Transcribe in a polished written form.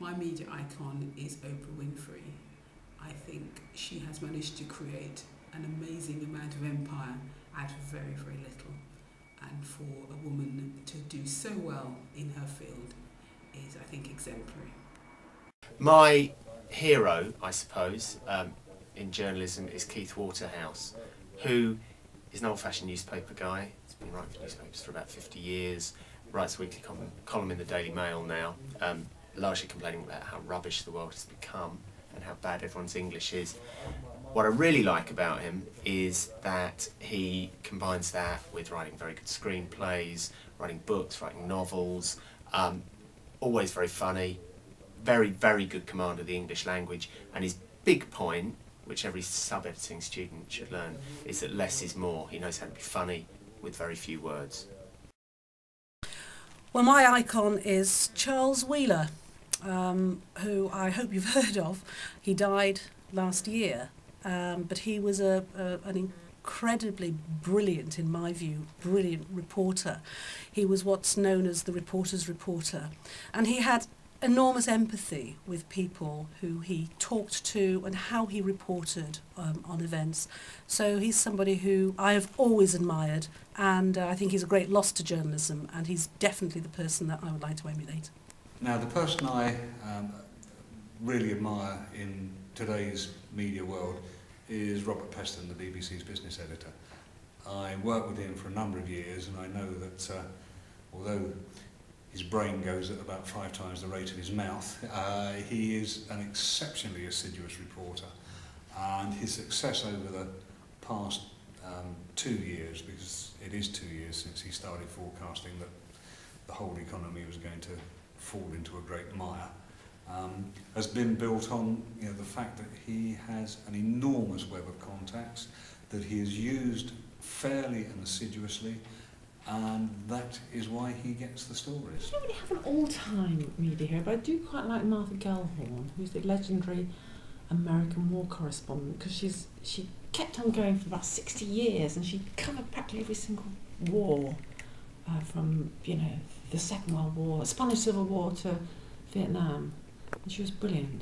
My media icon is Oprah Winfrey. I think she has managed to create an amazing amount of empire out of very, very little. And for a woman to do so well in her field is, I think, exemplary. My hero, I suppose, in journalism is Keith Waterhouse, who is an old-fashioned newspaper guy. He's been writing for newspapers for about 50 years, writes a weekly column in the Daily Mail now, largely complaining about how rubbish the world has become and how bad everyone's English is. What I really like about him is that he combines that with writing very good screenplays, writing books, writing novels, always very funny, very, very good command of the English language, and his big point, which every sub-editing student should learn, is that less is more. He knows how to be funny with very few words. Well, my icon is Charles Wheeler, who I hope you've heard of. He died last year, but he was an incredibly brilliant, in my view, brilliant reporter. He was what's known as the reporter's reporter, and he had enormous empathy with people who he talked to and how he reported on events. So he's somebody who I have always admired, and I think he's a great loss to journalism, and he's definitely the person that I would like to emulate. Now, the person I really admire in today's media world is Robert Peston, the BBC's business editor. I worked with him for a number of years, and I know that although his brain goes at about 5 times the rate of his mouth, he is an exceptionally assiduous reporter, and his success over the past 2 years, because it is 2 years since he started forecasting that the whole economy was going to fall into a great mire, has been built on the fact that he has an enormous web of contacts that he has used fairly and assiduously, and that is why he gets the stories. I don't really have an all-time media hero, but I do quite like Martha Gellhorn, who's the legendary American war correspondent, because she kept on going for about 60 years, and she covered practically every single war, from the Second World War, Spanish Civil War to Vietnam, and she was brilliant.